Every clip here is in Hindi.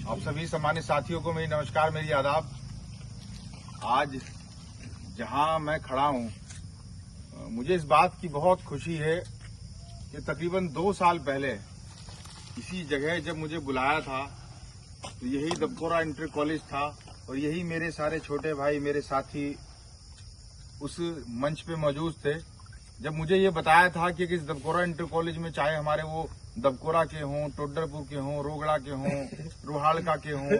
आप सभी सम्मानित साथियों को मेरी नमस्कार, मेरी आदाब। आज जहां मैं खड़ा हूं, मुझे इस बात की बहुत खुशी है कि तकरीबन 2 साल पहले इसी जगह जब मुझे बुलाया था तो यही दबकोरा इंटर कॉलेज था और यही मेरे सारे छोटे भाई, मेरे साथी उस मंच पे मौजूद थे। जब मुझे ये बताया था कि इस दबकोरा इंटर कॉलेज में चाहे हमारे वो दबकोरा के हों, टोडरपुर के हों, रोगड़ा के हों, रुहाड़का के हों,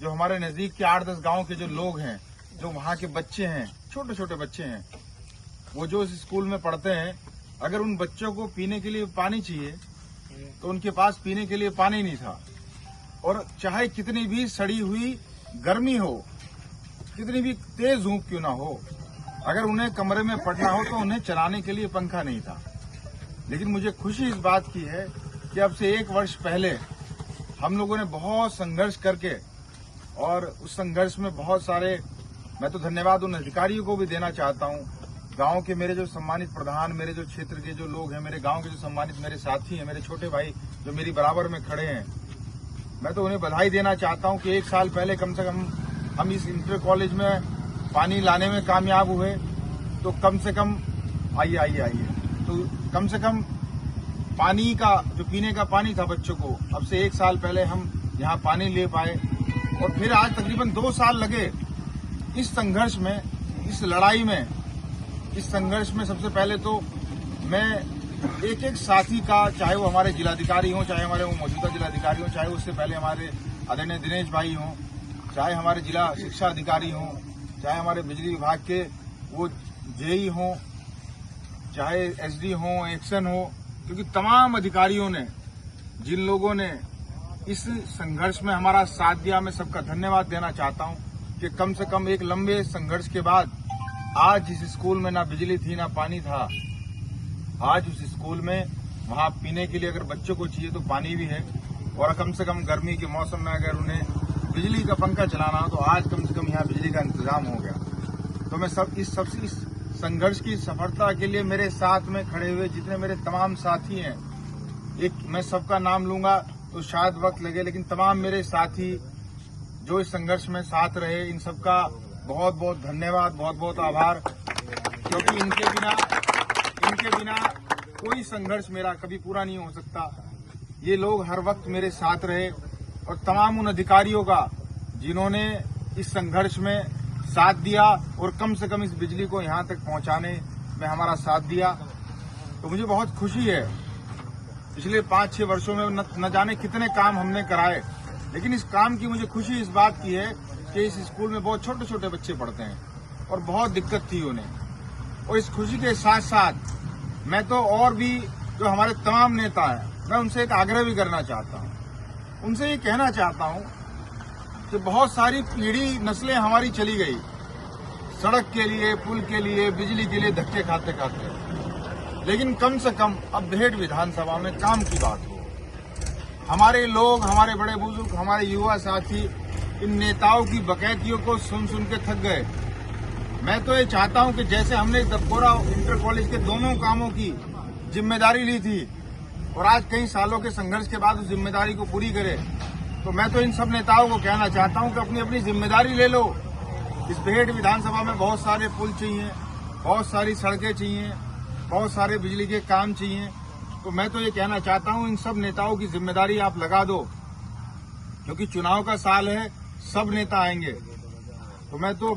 जो हमारे नजदीक के 8-10 गांव के जो लोग हैं, जो वहाँ के बच्चे हैं, छोटे छोटे बच्चे हैं, वो जो इस स्कूल में पढ़ते हैं, अगर उन बच्चों को पीने के लिए पानी चाहिए तो उनके पास पीने के लिए पानी नहीं था। और चाहे कितनी भी सड़ी हुई गर्मी हो, कितनी भी तेज धूप क्यों ना हो, अगर उन्हें कमरे में पड़ना हो तो उन्हें चलाने के लिए पंखा नहीं था। लेकिन मुझे खुशी इस बात की है कि अब से 1 वर्ष पहले हम लोगों ने बहुत संघर्ष करके, और उस संघर्ष में बहुत सारे, मैं तो धन्यवाद उन अधिकारियों को भी देना चाहता हूं, गांव के मेरे जो सम्मानित प्रधान, मेरे जो क्षेत्र के जो लोग हैं, मेरे गांव के जो सम्मानित मेरे साथी हैं, मेरे छोटे भाई जो मेरी बराबर में खड़े हैं, मैं तो उन्हें बधाई देना चाहता हूं कि 1 साल पहले कम से कम हम इस इंटर कॉलेज में पानी लाने में कामयाब हुए। तो कम से कम आइए तो कम से कम पानी का, जो पीने का पानी था बच्चों को, अब से 1 साल पहले हम यहाँ पानी ले पाए। और फिर आज तकरीबन 2 साल लगे इस संघर्ष में, इस लड़ाई में, इस संघर्ष में। सबसे पहले तो मैं एक एक साथी का, चाहे वो हमारे जिलाधिकारी हों, चाहे हमारे वो मौजूदा जिलाधिकारी हों, चाहे उससे पहले हमारे आदरणीय दिनेश भाई हों, चाहे हमारे जिला शिक्षा अधिकारी हों, चाहे हमारे बिजली विभाग के वो जेई हों, चाहे एसडी हों, एक्शन हो, क्योंकि तमाम अधिकारियों ने, जिन लोगों ने इस संघर्ष में हमारा साथ दिया, मैं सबका धन्यवाद देना चाहता हूं कि कम से कम एक लंबे संघर्ष के बाद आज इस स्कूल में ना बिजली थी ना पानी था। आज उस स्कूल में वहां पीने के लिए अगर बच्चों को चाहिए तो पानी भी है, और कम से कम गर्मी के मौसम में अगर उन्हें बिजली का पंखा चलाना हो तो आज कम से कम यहाँ बिजली का इंतजाम हो गया। तो मैं इस संघर्ष की सफलता के लिए मेरे साथ में खड़े हुए जितने मेरे तमाम साथी हैं, एक मैं सबका नाम लूंगा तो शायद वक्त लगे, लेकिन तमाम मेरे साथी जो इस संघर्ष में साथ रहे, इन सबका बहुत बहुत धन्यवाद, बहुत बहुत आभार। क्योंकि इनके बिना कोई संघर्ष मेरा कभी पूरा नहीं हो सकता। ये लोग हर वक्त मेरे साथ रहे, और तमाम उन अधिकारियों का जिन्होंने इस संघर्ष में साथ दिया और कम से कम इस बिजली को यहां तक पहुंचाने में हमारा साथ दिया। तो मुझे बहुत खुशी है। पिछले 5-6 वर्षों में न जाने कितने काम हमने कराए, लेकिन इस काम की मुझे खुशी इस बात की है कि इस स्कूल में बहुत छोटे छोटे बच्चे पढ़ते हैं और बहुत दिक्कत थी उन्हें। और इस खुशी के साथ साथ मैं तो और भी जो हमारे तमाम नेता हैं, मैं उनसे एक आग्रह भी करना चाहता हूं। उनसे ये कहना चाहता हूं कि बहुत सारी पीढ़ी नस्लें हमारी चली गई, सड़क के लिए, पुल के लिए, बिजली के लिए धक्के खाते खाते, लेकिन कम से कम अब बेहट विधानसभा में काम की बात हो। हमारे लोग, हमारे बड़े बुजुर्ग, हमारे युवा साथी इन नेताओं की बकैतियों को सुन सुन के थक गए। मैं तो ये चाहता हूं कि जैसे हमने दबकोरा इंटर कॉलेज के दोनों कामों की जिम्मेदारी ली थी और आज कई सालों के संघर्ष के बाद उस जिम्मेदारी को पूरी करे, तो मैं तो इन सब नेताओं को कहना चाहता हूं कि अपनी अपनी जिम्मेदारी ले लो। इस बेहट विधानसभा में बहुत सारे पुल चाहिए, बहुत सारी सड़कें चाहिए, बहुत सारे बिजली के काम चाहिए। तो मैं तो ये कहना चाहता हूं, इन सब नेताओं की जिम्मेदारी आप लगा दो, क्योंकि चुनाव का साल है, सब नेता आएंगे। तो मैं तो